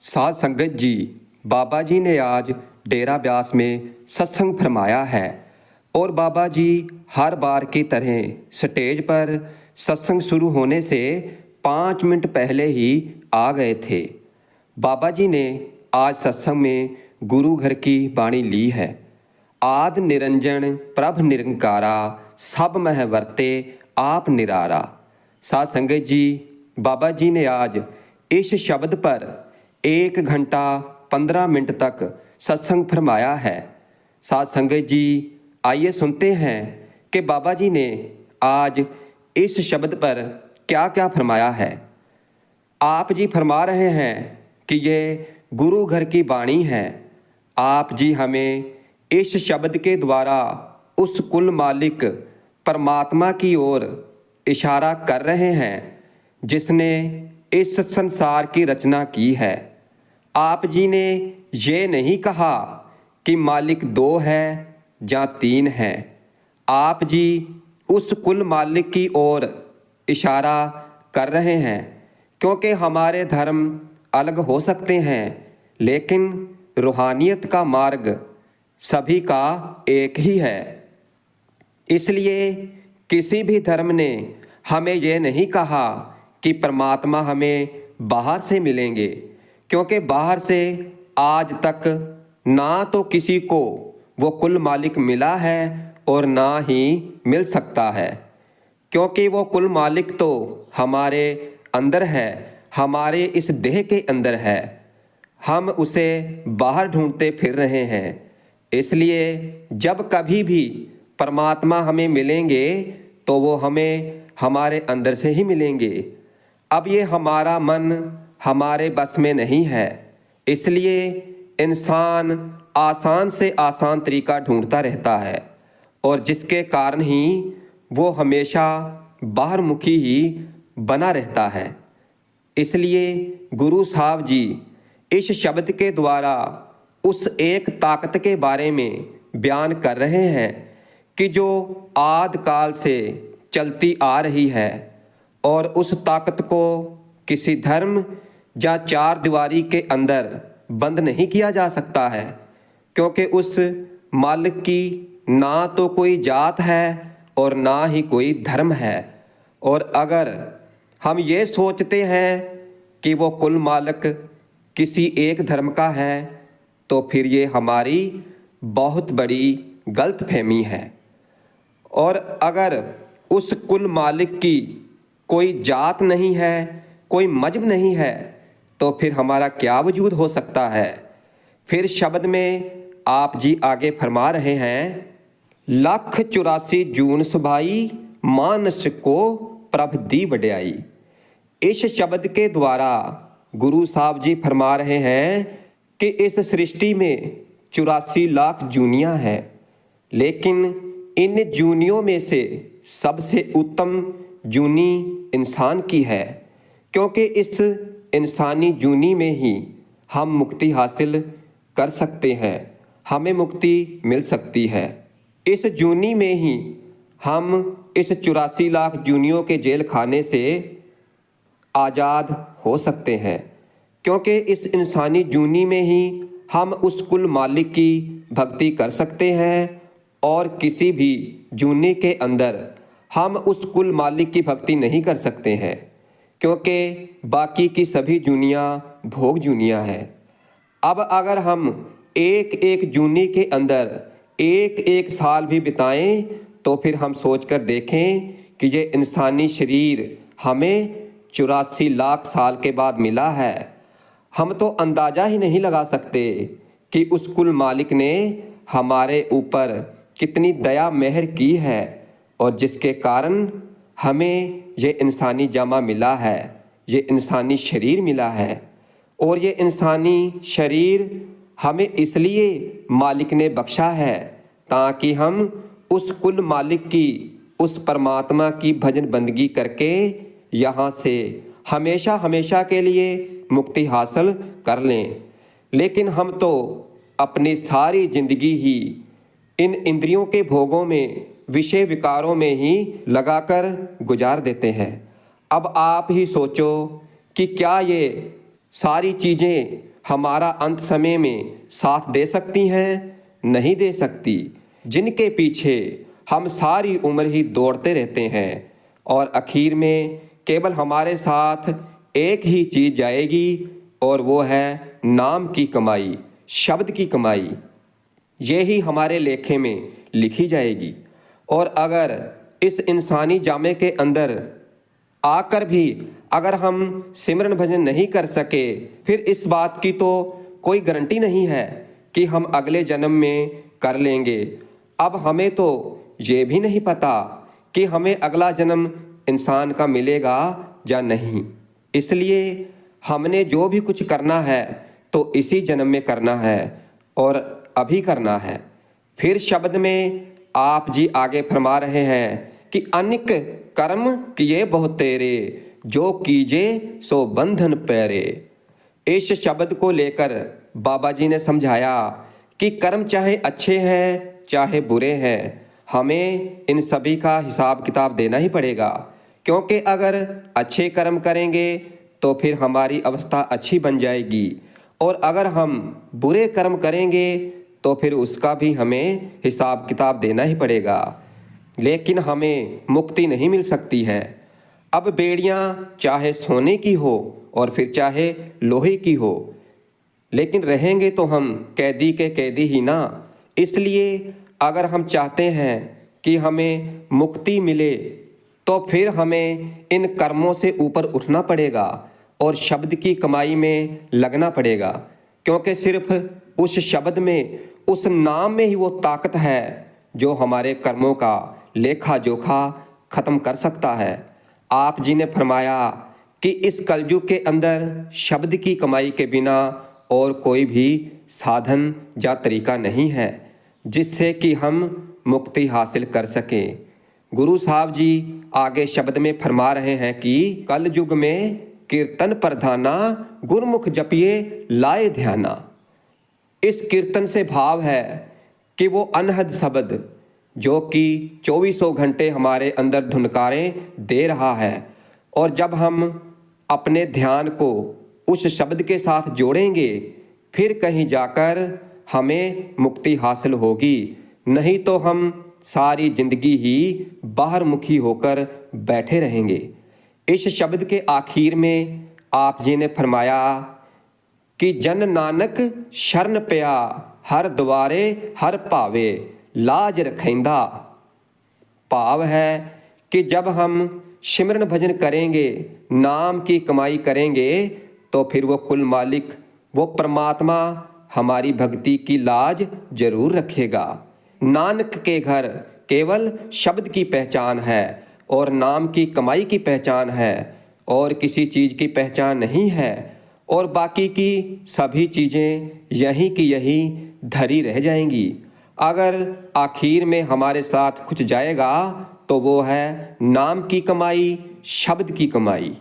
साध संगत जी, बाबा जी ने आज डेरा ब्यास में सत्संग फरमाया है और बाबा जी हर बार की तरह स्टेज पर सत्संग शुरू होने से 5 मिनट पहले ही आ गए थे। बाबा जी ने आज सत्संग में गुरु घर की बाणी ली है। आद निरंजन प्रभ निरंकारा, सब मह वर्ते आप निरारा। साध संगत जी, बाबा जी ने आज इस शब्द पर 1 घंटा 15 मिनट तक सत्संग फरमाया है। साध संगत जी, आइए सुनते हैं कि बाबा जी ने आज इस शब्द पर क्या क्या फरमाया है। आप जी फरमा रहे हैं कि ये गुरु घर की बाणी है। आप जी हमें इस शब्द के द्वारा उस कुल मालिक परमात्मा की ओर इशारा कर रहे हैं जिसने इस संसार की रचना की है। आप जी ने ये नहीं कहा कि मालिक 2 है या 3 है। आप जी उस कुल मालिक की ओर इशारा कर रहे हैं, क्योंकि हमारे धर्म अलग हो सकते हैं लेकिन रूहानियत का मार्ग सभी का एक ही है। इसलिए किसी भी धर्म ने हमें यह नहीं कहा कि परमात्मा हमें बाहर से मिलेंगे, क्योंकि बाहर से आज तक ना तो किसी को वो कुल मालिक मिला है और ना ही मिल सकता है, क्योंकि वो कुल मालिक तो हमारे अंदर है, हमारे इस देह के अंदर है। हम उसे बाहर ढूंढते फिर रहे हैं। इसलिए जब कभी भी परमात्मा हमें मिलेंगे तो वो हमें हमारे अंदर से ही मिलेंगे। अब ये हमारा मन हमारे बस में नहीं है, इसलिए इंसान आसान से आसान तरीका ढूंढता रहता है और जिसके कारण ही वो हमेशा बाहरमुखी ही बना रहता है। इसलिए गुरु साहब जी इस शब्द के द्वारा उस एक ताकत के बारे में बयान कर रहे हैं कि जो आद काल से चलती आ रही है और उस ताकत को किसी धर्म या 4 दीवारी के अंदर बंद नहीं किया जा सकता है, क्योंकि उस मालिक की ना तो कोई जात है और ना ही कोई धर्म है। और अगर हम ये सोचते हैं कि वो कुल मालिक किसी एक धर्म का है तो फिर ये हमारी बहुत बड़ी गलतफहमी है। और अगर उस कुल मालिक की कोई जात नहीं है, कोई मजहब नहीं है, तो फिर हमारा क्या वजूद हो सकता है। फिर शब्द में आप जी आगे फरमा रहे हैं, 184 जून सुभाई मानस को प्रभ दी वड्याई। इस शब्द के द्वारा गुरु साहब जी फरमा रहे हैं कि इस सृष्टि में 84 लाख जूनियाँ हैं, लेकिन इन जूनियों में से सबसे उत्तम जूनी इंसान की है, क्योंकि इस इंसानी जूनी में ही हम मुक्ति हासिल कर सकते हैं, हमें मुक्ति मिल सकती है। इस जूनी में ही हम इस 84 लाख जूनियों के जेल खाने से आज़ाद हो सकते हैं, क्योंकि इस इंसानी जूनी में ही हम उस कुल मालिक की भक्ति कर सकते हैं और किसी भी जूनी के अंदर हम उस कुल मालिक की भक्ति नहीं कर सकते हैं, क्योंकि बाकी की सभी जूनियाँ भोग जूनियाँ हैं। अब अगर हम एक एक जूनी के अंदर एक एक साल भी बिताएं तो फिर हम सोच कर देखें कि ये इंसानी शरीर हमें 84 लाख साल के बाद मिला है। हम तो अंदाज़ा ही नहीं लगा सकते कि उस कुल मालिक ने हमारे ऊपर कितनी दया मेहर की है और जिसके कारण हमें ये इंसानी जामा मिला है, ये इंसानी शरीर मिला है। और ये इंसानी शरीर हमें इसलिए मालिक ने बख्शा है ताकि हम उस कुल मालिक की, उस परमात्मा की भजन बंदगी करके यहाँ से हमेशा हमेशा के लिए मुक्ति हासिल कर लें। लेकिन हम तो अपनी सारी जिंदगी ही इन इंद्रियों के भोगों में, विषय विकारों में ही लगाकर गुजार देते हैं। अब आप ही सोचो कि क्या ये सारी चीज़ें हमारा अंत समय में साथ दे सकती हैं? नहीं दे सकती। जिनके पीछे हम सारी उम्र ही दौड़ते रहते हैं और आखिर में केवल हमारे साथ एक ही चीज़ जाएगी और वो है नाम की कमाई, शब्द की कमाई। ये ही हमारे लेखे में लिखी जाएगी। और अगर इस इंसानी जामे के अंदर आकर भी अगर हम सिमरन भजन नहीं कर सके, फिर इस बात की तो कोई गारंटी नहीं है कि हम अगले जन्म में कर लेंगे। अब हमें तो ये भी नहीं पता कि हमें अगला जन्म इंसान का मिलेगा या नहीं। इसलिए हमने जो भी कुछ करना है तो इसी जन्म में करना है और अभी करना है। फिर शब्द में आप जी आगे फरमा रहे हैं कि अनेक कर्म किए बहुत तेरे, जो कीजे सो बंधन पैरे। इस शब्द को लेकर बाबा जी ने समझाया कि कर्म चाहे अच्छे हैं चाहे बुरे हैं, हमें इन सभी का हिसाब किताब देना ही पड़ेगा। क्योंकि अगर अच्छे कर्म करेंगे तो फिर हमारी अवस्था अच्छी बन जाएगी, और अगर हम बुरे कर्म करेंगे तो फिर उसका भी हमें हिसाब किताब देना ही पड़ेगा। लेकिन हमें मुक्ति नहीं मिल सकती है। अब बेड़ियाँ चाहे सोने की हो और फिर चाहे लोहे की हो, लेकिन रहेंगे तो हम कैदी के कैदी ही ना। इसलिए अगर हम चाहते हैं कि हमें मुक्ति मिले तो फिर हमें इन कर्मों से ऊपर उठना पड़ेगा और शब्द की कमाई में लगना पड़ेगा। क्योंकि सिर्फ उस शब्द में, उस नाम में ही वो ताकत है जो हमारे कर्मों का लेखा जोखा खत्म कर सकता है। आप जी ने फरमाया कि इस कलयुग के अंदर शब्द की कमाई के बिना और कोई भी साधन या तरीका नहीं है जिससे कि हम मुक्ति हासिल कर सकें। गुरु साहब जी आगे शब्द में फरमा रहे हैं कि कल युग में कीर्तन प्रधाना, गुरमुख जपिए लाए ध्याना। इस कीर्तन से भाव है कि वो अनहद शब्द जो कि 2400 घंटे हमारे अंदर धुनकारें दे रहा है, और जब हम अपने ध्यान को उस शब्द के साथ जोड़ेंगे फिर कहीं जाकर हमें मुक्ति हासिल होगी। नहीं तो हम सारी जिंदगी ही बाहर मुखी होकर बैठे रहेंगे। इस शब्द के आखिर में आप जी ने फरमाया कि जन नानक शरण पिया, हर द्वारे हर पावे, लाज रखैंदा। भाव है कि जब हम सिमरन भजन करेंगे, नाम की कमाई करेंगे, तो फिर वो कुल मालिक, वो परमात्मा हमारी भक्ति की लाज जरूर रखेगा। नानक के घर केवल शब्द की पहचान है और नाम की कमाई की पहचान है, और किसी चीज़ की पहचान नहीं है, और बाकी की सभी चीज़ें यहीं की यहीं धरी रह जाएंगी। अगर आखिर में हमारे साथ कुछ जाएगा तो वो है नाम की कमाई, शब्द की कमाई।